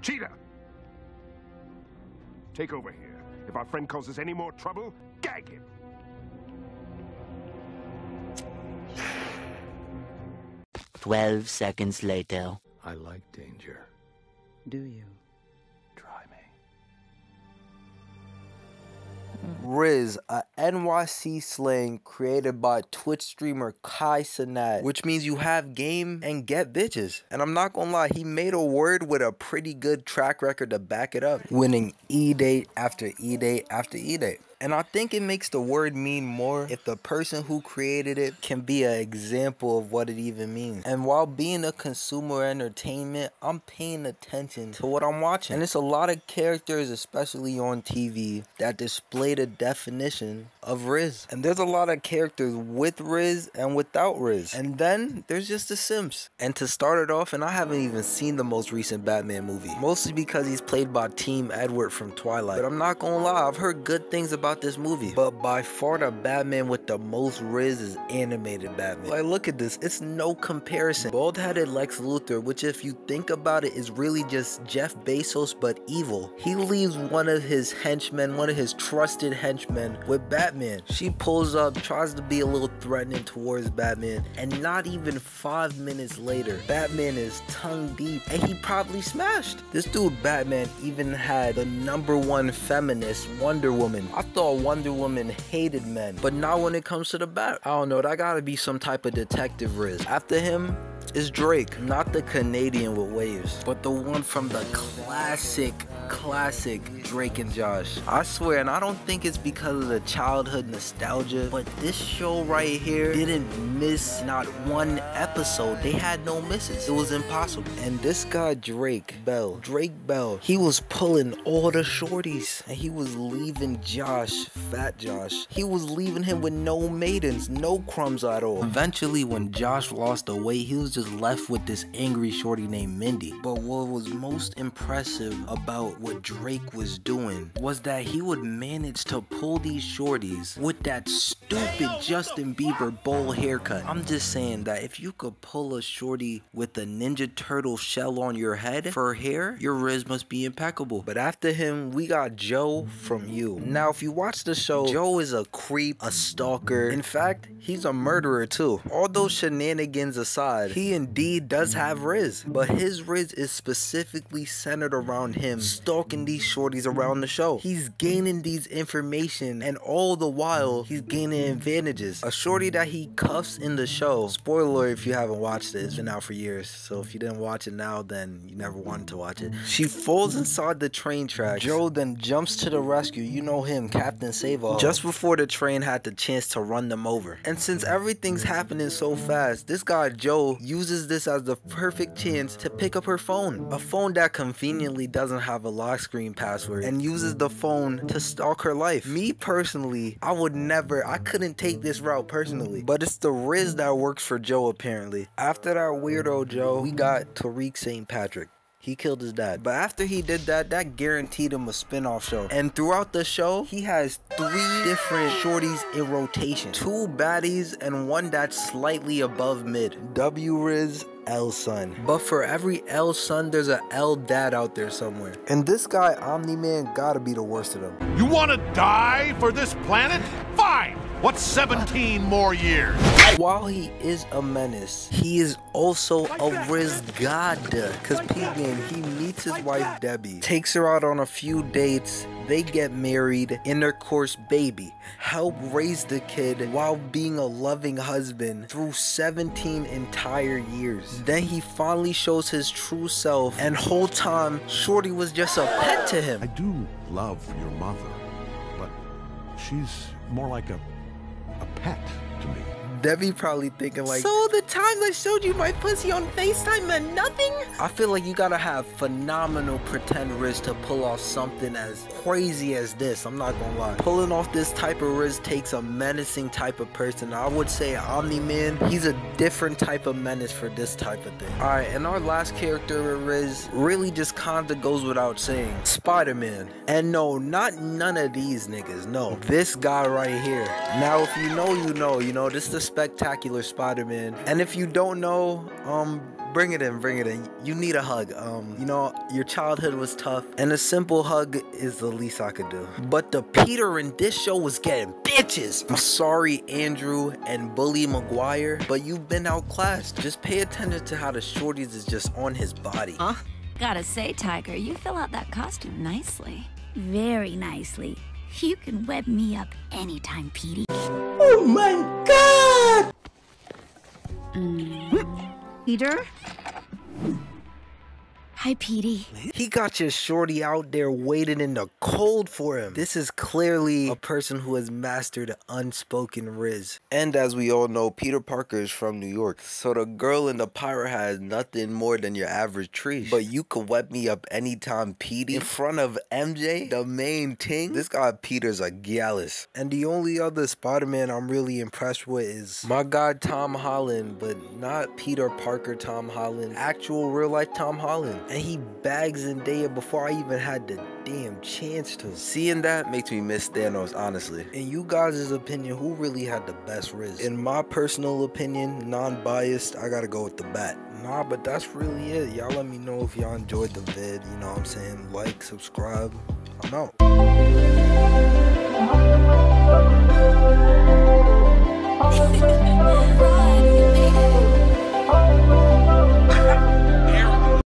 Cheetah! Take over here. If our friend causes any more trouble, gag him. "12 seconds later. I like danger. Do you? Try me. Rizz, a NYC slang created by Twitch streamer Cenat, which means you have game and get bitches. And I'm not gonna lie, he made a word with a pretty good track record to back it up, winning E-date after E-date after E-date. And I think it makes the word mean more if the person who created it can be an example of what it even means. And while being a consumer entertainment, I'm paying attention to what I'm watching. And it's a lot of characters, especially on TV, that display the definition of Rizz. And there's a lot of characters with Rizz and without Rizz. And then there's just the Simps. And to start it off, and I haven't even seen the most recent Batman movie, mostly because he's played by Team Edward from Twilight. But I'm not gonna lie, I've heard good things about this movie, but by far the Batman with the most Rizz is animated Batman. Like, look at this, it's no comparison. Bald-headed Lex Luthor, which if you think about it is really just Jeff Bezos but evil. He leaves one of his henchmen, one of his trusted henchmen with Batman. She pulls up, tries to be a little threatening towards Batman, and not even 5 minutes later, Batman is tongue deep and he probably smashed. This dude Batman even had the #1 feminist, Wonder Woman. I thought Wonder Woman hated men, but not when it comes to the Bat. I don't know, that gotta be some type of detective Rizz. After him is Drake, not the Canadian with waves, but the one from the classic Drake and Josh. I swear, and I don't think it's because of the childhood nostalgia, but this show right here didn't miss not one episode. They had no misses. It was impossible. And this guy Drake Bell, he was pulling all the shorties, and he was leaving Josh, Fat Josh, he was leaving him with no maidens, no crumbs at all. Eventually, when Josh lost the weight, he was just left with this angry shorty named Mindy. But what was most impressive about what Drake was doing was that he would manage to pull these shorties with that stupid Justin Bieber bowl haircut. I'm just saying that if you could pull a shorty with a Ninja Turtle shell on your head for hair, your Rizz must be impeccable. But after him, we got Joe from You. Now, if you watch the show, Joe is a creep, a stalker. In fact, he's a murderer too. All those shenanigans aside, he indeed does have Rizz, but his Rizz is specifically centered around him stalking these shorties around the show. He's gaining these information, and all the while he's gaining advantages. A shorty that he cuffs in the show, spoiler if you haven't watched it, it's been out for years, so if you didn't watch it now, then you never wanted to watch it. She falls inside the train tracks. Joe then jumps to the rescue. You know him, Captain Save-All, just before the train had the chance to run them over. And since everything's happening so fast, this guy Joe uses this as the perfect chance to pick up her phone, a phone that conveniently doesn't have a lock screen password, and uses the phone to stalk her life. Me personally, I couldn't take this route personally, but it's the Rizz that works for Joe apparently. After that weirdo Joe, we got Tariq St. Patrick. He killed his dad. But after he did that, that guaranteed him a spin-off show. And throughout the show, he has 3 different shorties in rotation. 2 baddies and 1 that's slightly above mid. W Rizz, L son. But for every L son, there's a L dad out there somewhere. And this guy, Omni Man, gotta be the worst of them. You wanna die for this planet? Fine! What's 17 more years? While he is a menace, he is also a Rizz god. Cause he meets his wife Debbie, takes her out on a few dates, they get married, intercourse, baby, help raise the kid while being a loving husband through 17 entire years. Then he finally shows his true self, and whole time shorty was just a pet to him. I do love your mother, but she's more like a pet to me. Debbie probably thinking like, so the times I showed you my pussy on FaceTime meant nothing? I feel like you gotta have phenomenal pretend Rizz to pull off something as crazy as this. I'm not gonna lie. Pulling off this type of Rizz takes a menacing type of person. I would say Omni Man, he's a different type of menace for this type of thing. Alright, and our last character with Rizz really just kinda goes without saying. Spider-Man. And no, not none of these niggas. No, this guy right here. Now, if you know, you know, this is the spectacular Spider-Man. And if you don't know, Bring it in, bring it in. You need a hug. You know, your childhood was tough, and a simple hug is the least I could do. But the Peter in this show was getting bitches. I'm sorry, Andrew and Bully McGuire, but you've been outclassed. Just pay attention to how the shorties is just on his body. Huh? Gotta say, Tiger, you fill out that costume nicely. Very nicely. You can web me up anytime, Petey. Oh my God! Peter? Hi, Petey. He got your shorty out there waiting in the cold for him. This is clearly a person who has mastered unspoken Rizz. And as we all know, Peter Parker is from New York. So the girl in the pirate hat is nothing more than your average tree. But you could wet me up anytime, Petey. In front of MJ, the main ting. This guy Peter's a gallus. And the only other Spider-Man I'm really impressed with is my guy Tom Holland, but not Peter Parker Tom Holland. Actual real life Tom Holland. And he bags Zendaya before I even had the damn chance to. Seeing that makes me miss Thanos, honestly. In you guys' opinion, who really had the best Rizz? In my personal opinion, non-biased, I gotta go with the Bat. Nah, but that's really it. Y'all let me know if y'all enjoyed the vid. You know what I'm saying? Like, subscribe. I'm out.